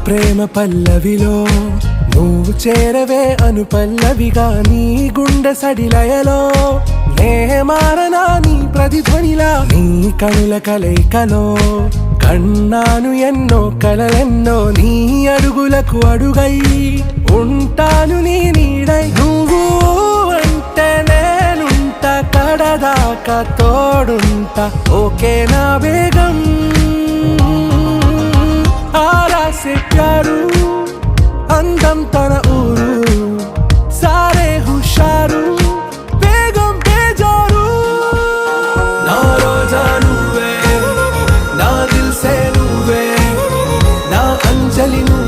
ప్రేమ పల్లవిలో నువ్వు చేరవే అను పల్లవిగా నీ గుండె సడిలయలో నే మారనా నీ ప్రతిధ్వనిలా నీ కనుల కలయికలో కన్నాను ఎన్నో కలలెన్నో నీ అడుగులకు అడుగై ఉంటాను నీ నీడై నువ్వు అంటే నేనుంట కడదాకా తోడుంటా ఓకే నా బేగం आरा से प्यारू अंदम तन ऊरू सारे हुशारू बेगम बेजारू ना रोजा नुवे ना दिल से नुवे ना अंजलि नुवे